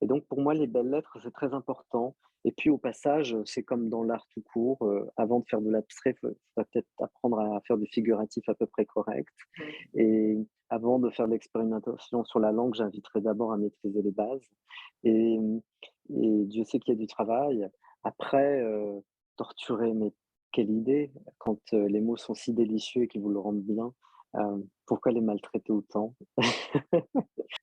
donc pour moi, les belles lettres, c'est très important. Et puis au passage, c'est comme dans l'art tout court, avant de faire de l'abstrait, il faudra peut-être apprendre à faire du figuratif à peu près correct. Mm. Et avant de faire de l'expérimentation sur la langue, j'inviterai d'abord à maîtriser les bases. Et, et Dieu sait qu'il y a du travail. Après, torturer, mais quelle idée, quand les mots sont si délicieux et qu'ils vous le rendent bien, pourquoi les maltraiter autant?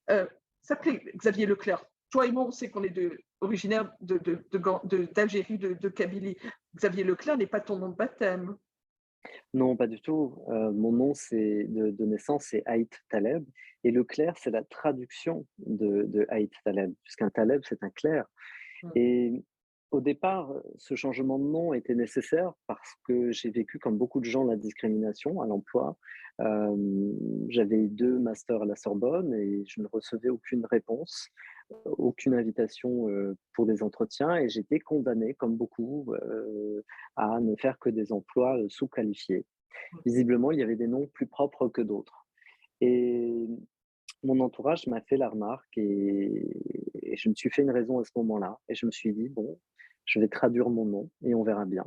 Euh, S'appelait Xavier Leclerc. Toi et moi, on sait qu'on est originaire d'Algérie, de Kabylie. Xavier Leclerc n'est pas ton nom de baptême. Non, pas du tout. Mon nom de naissance, c'est Haït Taleb, et le clerc, c'est la traduction de Haït Taleb, puisqu'un Taleb, c'est un clerc. Mm. Et au départ, ce changement de nom était nécessaire parce que j'ai vécu, comme beaucoup de gens, la discrimination à l'emploi. J'avais 2 masters à la Sorbonne et je ne recevais aucune réponse, aucune invitation, pour des entretiens, et j'étais condamné, comme beaucoup, à ne faire que des emplois, sous-qualifiés. Visiblement, il y avait des noms plus propres que d'autres, et mon entourage m'a fait la remarque, et je me suis fait une raison à ce moment-là, et je me suis dit: «Bon, je vais traduire mon nom et on verra bien»,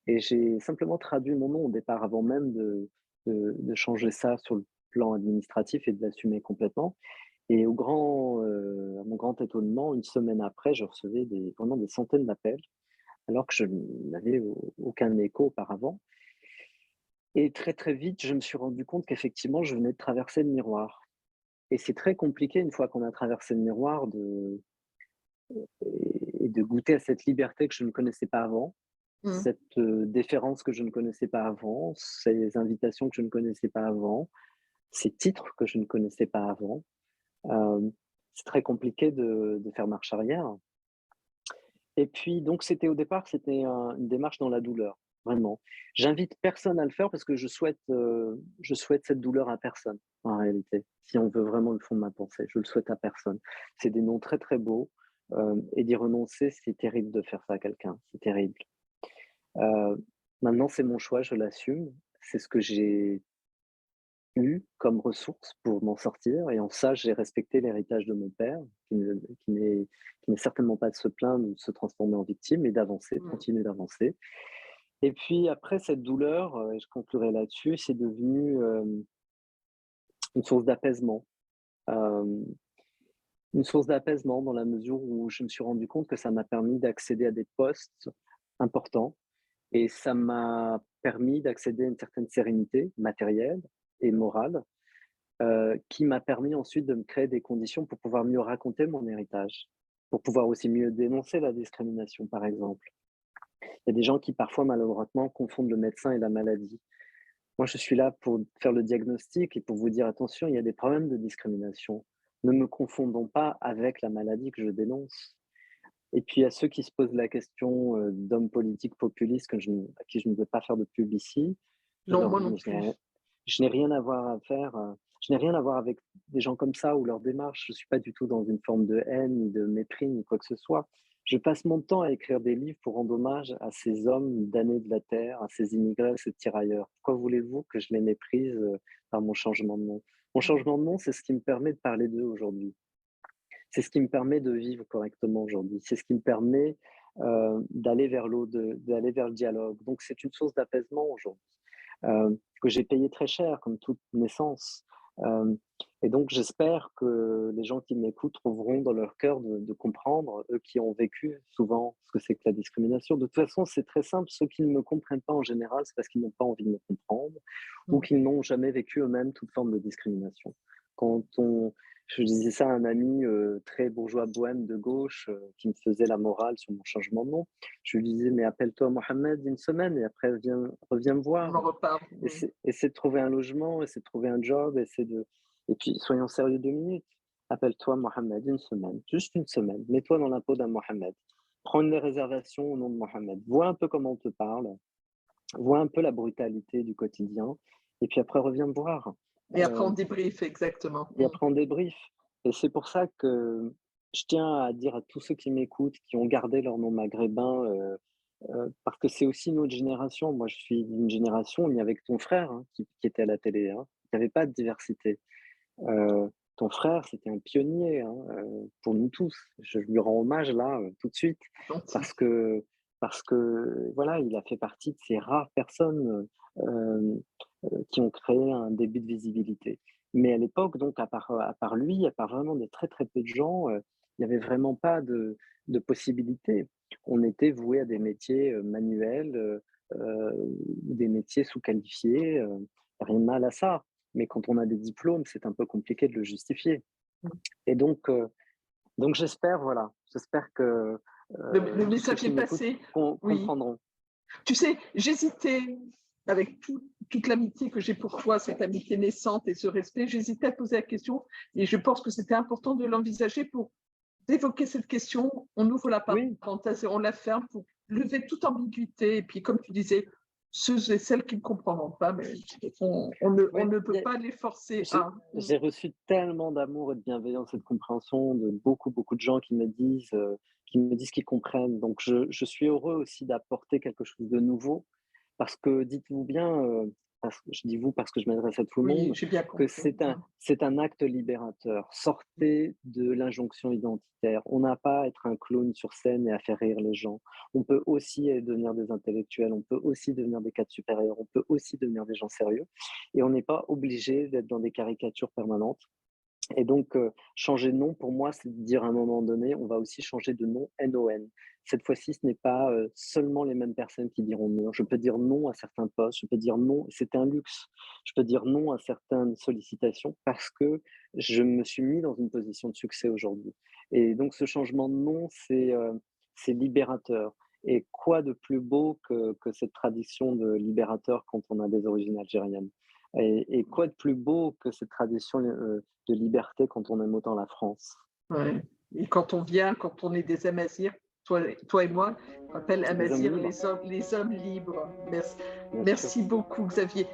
et j'ai simplement traduit mon nom au départ avant même de changer ça sur le plan administratif et de l'assumer complètement, Et à mon grand étonnement, une semaine après, je recevais vraiment des centaines d'appels, alors que je n'avais aucun écho auparavant. Et très, très vite, je me suis rendu compte qu'effectivement, je venais de traverser le miroir. Et c'est très compliqué, une fois qu'on a traversé le miroir, et de goûter à cette liberté que je ne connaissais pas avant, Mmh. cette déférence que je ne connaissais pas avant, ces invitations que je ne connaissais pas avant, ces titres que je ne connaissais pas avant. C'est très compliqué de faire marche arrière. Et puis donc c'était une démarche dans la douleur, vraiment. J'invite personne à le faire parce que je souhaite cette douleur à personne, en réalité. Si on veut vraiment le fond de ma pensée, je le souhaite à personne. C'est des noms très, très beaux, et d'y renoncer, c'est terrible de faire ça à quelqu'un, c'est terrible. Heu, Maintenant c'est mon choix, je l'assume. C'est ce que j'ai eu comme ressource pour m'en sortir et en ça, j'ai respecté l'héritage de mon père qui n'est qui n'est certainement pas de se plaindre ou de se transformer en victime, mais d'avancer, de Mmh. continuer d'avancer. Et puis après cette douleur, et je conclurai là-dessus, c'est devenu, une source d'apaisement. Hem, une source d'apaisement dans la mesure où je me suis rendu compte que ça m'a permis d'accéder à des postes importants et ça m'a permis d'accéder à une certaine sérénité matérielle et morale, qui m'a permis ensuite de me créer des conditions pour pouvoir mieux raconter mon héritage, pour pouvoir aussi mieux dénoncer la discrimination, par exemple. Il y a des gens qui parfois, maladroitement, confondent le médecin et la maladie. Moi, je suis là pour faire le diagnostic et pour vous dire: «Attention, il y a des problèmes de discrimination. Ne me confondons pas avec la maladie que je dénonce». Et puis à ceux qui se posent la question, d'hommes politiques populistes à qui je ne veux pas faire de pub ici, je Non, leur moi dis: non «Mais plus. je n'ai rien à voir à faire, je n'ai rien à voir avec des gens comme ça ou leur démarche. Je ne suis pas du tout dans une forme de haine, ni de mépris, ni quoi que ce soit. Je passe mon temps à écrire des livres pour rendre hommage à ces hommes damnés de la terre, à ces immigrés, à ces tirailleurs. Pourquoi voulez-vous que je les méprise, par mon changement de nom?» Mon Mmh. changement de nom, c'est ce qui me permet de parler d'eux aujourd'hui. C'est ce qui me permet de vivre correctement aujourd'hui. C'est ce qui me permet, d'aller vers le dialogue. Donc c'est une source d'apaisement aujourd'hui, que j'ai payé très cher comme toute naissance. Hem Et donc j'espère que les gens qui m'écoutent trouveront dans leur cœur de comprendre, eux qui ont vécu souvent ce que c'est que la discrimination. De toute façon, c'est très simple, ceux qui ne me comprennent pas en général, c'est parce qu'ils n'ont pas envie de me comprendre ou Mmh. qu'ils n'ont jamais vécu eux-mêmes toute forme de discrimination. Quand on Je disais ça à un ami, très bourgeois bohème de gauche, qui me faisait la morale sur mon changement de nom. Je lui disais: «Mais appelle-toi Mohamed une semaine et après reviens me On en voir. reparle. Mmh. Essaie de trouver un logement, essaie de trouver un job, essaie de et puis soyons sérieux 2 minutes. Appelle-toi Mohamed une semaine, juste une semaine. Mets-toi dans la peau d'un Mohamed. Prends une réservation au nom de Mohamed. Vois un peu comment on te parle, vois un peu la brutalité du quotidien et puis après reviens me voir». Et après on Heu débrief, exactement. et Mmh. après on débrief et c'est pour ça que je tiens à dire à tous ceux qui m'écoutent, qui ont gardé leur nom maghrébin, parce que c'est aussi une autre génération. Moi, je suis d'une génération, où il y avait que ton frère, hein, qui était à la télé, hein. Il y avait pas de diversité. Ton frère, c'était un pionnier, hein, pour nous tous. Je lui rends hommage là, tout de suite, Gentil. parce que voilà, il a fait partie de ces rares personnes, qui ont créé un début de visibilité. Mais à l'époque, donc à part lui, à part vraiment des très, très peu de gens, il y avait vraiment pas de possibilités. On était voué à des métiers, manuels, ou des métiers sous-qualifiés, rien de mal à ça. Mais quand on a des diplômes, c'est un peu compliqué de le justifier. Mmh. Et donc j'espère, voilà, j'espère que, Le tous ceux message qui est m'écoutent passé? Oui. comprendront. Tu sais, j'hésitais, avec toute l'amitié que j'ai pour toi, cette amitié naissante et ce respect, j'hésitais à poser la question et je pense que c'était important de l'envisager pour d'évoquer cette question. On ouvre la Oui, parenthèse et on la ferme pour lever toute ambiguïté. Et puis, comme tu disais, ceux et celles qui ne comprendront pas, mais on oui, ne peut pas les forcer à. j'ai reçu tellement d'amour et de bienveillance et de compréhension de beaucoup, beaucoup de gens qui me disent qu'ils comprennent. Donc je suis heureux aussi d'apporter quelque chose de nouveau parce que dites-vous bien, parce que je dis «vous» parce que je m'adresse à tout le Oui, monde, j'ai bien que compris. c'est un acte libérateur. Sortez de l'injonction identitaire. On n'a pas à être un clown sur scène et à faire rire les gens. On peut aussi, devenir des intellectuels, on peut aussi devenir des cadres supérieurs, on peut aussi devenir des gens sérieux et on n'est pas obligé d'être dans des caricatures permanentes. Et donc, changer de nom, pour moi, c'est de dire à un moment donné, on va aussi changer de nom NON. Cette fois-ci, ce n'est pas seulement les mêmes personnes qui diront non. Je peux dire non à certains postes, je peux dire non, c'est un luxe. Je peux dire non à certaines sollicitations parce que je me suis mis dans une position de succès aujourd'hui. Et donc, ce changement de nom, c'est libérateur. Et quoi de plus beau que cette tradition de libérateur quand on a des origines algériennes? Et quoi de plus beau que cette tradition de liberté quand on aime autant la France? Ouais. Et quand on est des Amazirs, toi et moi, on appelle Les hommes Amazirs libres, les hommes libres. Merci, bien sûr. merci beaucoup, Xavier.